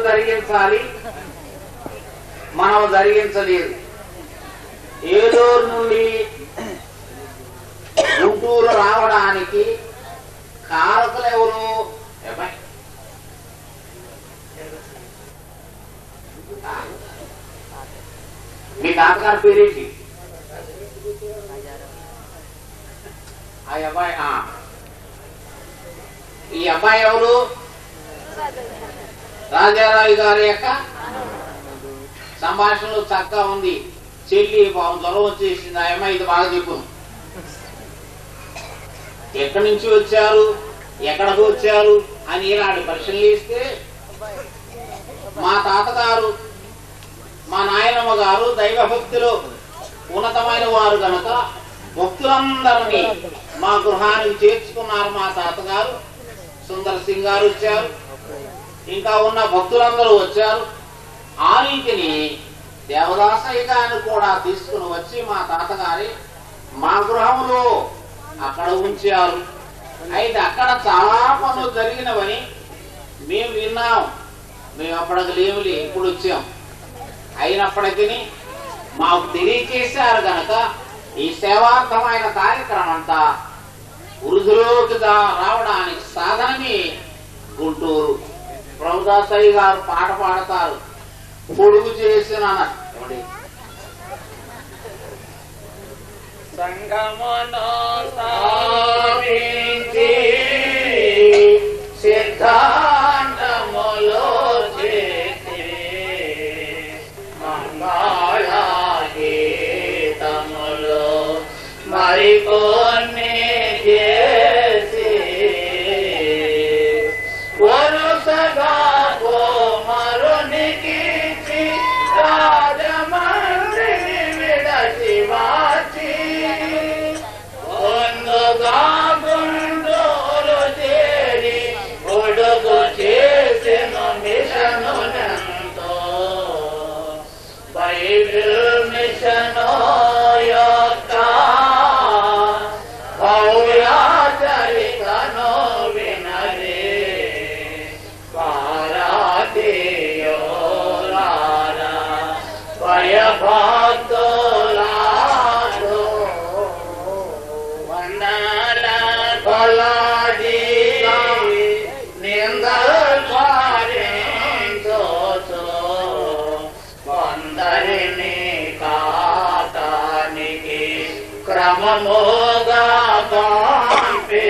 జరిగించాలి, మనం జరిగించలేదు. ఏలూరు నుండి గుంటూరు రావడానికి కారకులు ఎవరు? మీ తాతగారి పేరేంటి? ఆ అబ్బాయి ఈ అబ్బాయి ఎవరు? రాజారావు గారి యొక్క సంభాషణలో చక్కగా ఉంది. చెల్లి జ్వరం వచ్చేసింది, ఆ అమ్మాయి ఇది బాగా చెప్పు. ఎక్కడి నుంచి వచ్చారు, ఎక్కడికి వచ్చారు అని ఇలాంటి ప్రశ్నలు ఇస్తే, మా తాతగారు మా నాయనమ్మ గారు దైవభక్తిలో ఉన్నతమైన వారు కనుక భక్తులందరినీ మా గృహానికి చేర్చుకున్నారు. మా తాతగారు సుందర్ సింగ్ గారు వచ్చారు, ఇంకా ఉన్న భక్తులందరూ వచ్చారు. ఆ రీతిని దేవదాసయ్య గారిని కూడా తీసుకుని వచ్చి మా తాతగారి మా గృహంలో అక్కడ ఉంచారు. అయితే అక్కడ చాలా పనులు జరిగినవని మేము విన్నాం. మేము అప్పటికి లేవులే, ఇప్పుడు వచ్చాం. అయినప్పటికీ మాకు తెలియచేశారు కనుక ఈ సేవార్థమైన కార్యక్రమం అంతా వృద్ధిలోకి రావడానికి సాధనమే గుంటూరు. ప్రభుదాసయ్య గారు పాట పాడతారు, పొడుగు చేసిన సంగమనో స్థాపించి సిద్ధాంతములో చేసి మంగళగీతములో మరికొన్ని చేసి వరుసగా కోమరునికి రాజమండ్రిని విడచి వాచి ముందుగా గుంటూరు చేరి ఒడుగు చేసిన మిషనునంతో బైబిల్ మిషను యొక్క భవ్యాచరితను వినరే భారతీయులారా భయభక్తులారో వందల కొలది నిందలు భరించు కొందరిని కాటానికి క్రమముగా పంపే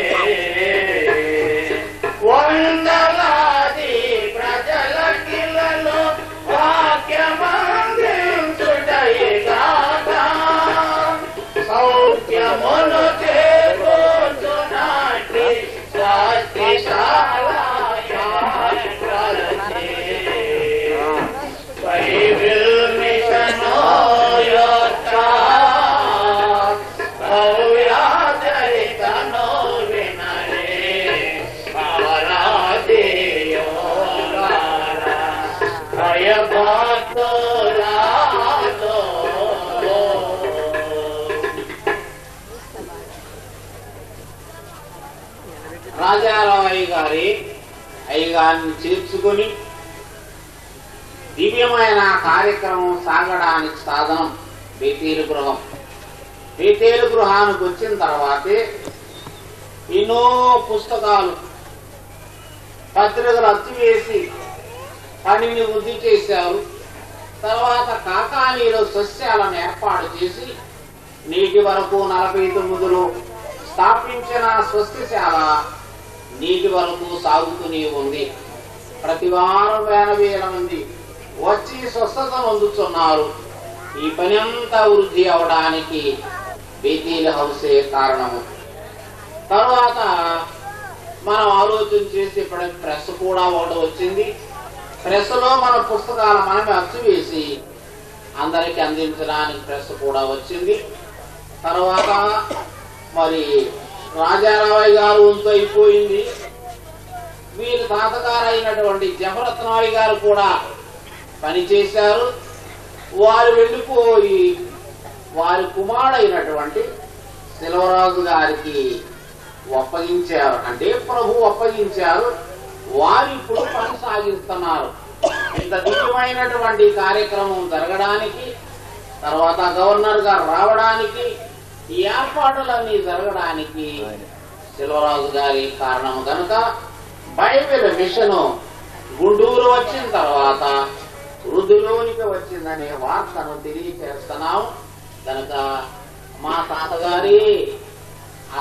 వందలాది ప్రజల కిలలో వాక్యమందించుటైగాక సౌఖ్యమును చేకూర్చునాటి స్వస్తిశాల బైబిల్ మిషను యొక్క భవ్యాచరితను వినరే భారతీయులారా భయభక్తులారో. రాజారావు అయ్యగారిని చేర్చుకొని దివ్యమైన కార్యక్రమం సాగడానికి సాధనం బేతేలు గృహం. బేతేలు గృహానికి వచ్చిన తర్వాతే ఎన్నో పుస్తకాలు పత్రికలు అచ్చివేసి పనిని వృద్ధి చేశారు. తర్వాత కాకానీలో సస్యాలను ఏర్పాటు చేసి నేటి వరకు 49లో స్థాపించిన స్వస్తిశాల నేటి వరకు సాగుతూనే ఉంది. ప్రతి వారం 80,000 మంది వచ్చి స్వస్థత పొందుతున్నారు. ఈ పని అంతా వృద్ధి అవడానికి బేతేలు హౌసే కారణము. తర్వాత మనం ఆలోచన చేసి ఇప్పుడు ప్రెస్ కూడా ఒకటి వచ్చింది. ప్రెస్లో మన పుస్తకాలు మనమే అచ్చువేసి అందరికి అందించడానికి ప్రెస్ కూడా వచ్చింది. తర్వాత మరి రాజారావు గారు వంతు అయిపోయింది. వీరి తాతగారు అయినటువంటి జఫరత్నాయ్ గారు కూడా పనిచేశారు. వారు వెళ్ళిపోయి వారి కుమారుడైనటువంటి సెల్వరాజు గారికి అప్పగించారు, అంటే ప్రభు అప్పగించారు. వారు ఇప్పుడు కొనసాగిస్తున్నారు. ఇంత దివ్యమైనటువంటి కార్యక్రమం జరగడానికి, తర్వాత గవర్నర్ గారు రావడానికి, ఈ ఏర్పాట్లన్నీ జరగడానికి సెల్వరాజు గారి కారణం కనుక బైబిల్ మిషన్ గుంటూరు వచ్చిన తర్వాత వృద్ధిలోనికి వచ్చిందనే వార్తను తెలియచేస్తున్నాం. కనుక మా తాతగారి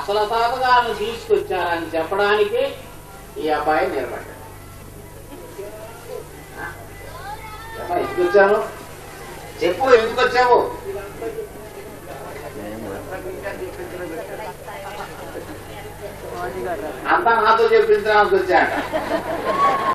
అసలు తాతగారిని తీసుకొచ్చారని చెప్పడానికి ఈ అబ్బాయి నిలబడ్డాడు. ఎందుకు వచ్చాను చెప్పు, ఎందుకు వచ్చావు? అంతా నాతో చెప్పించడానికి వచ్చాట.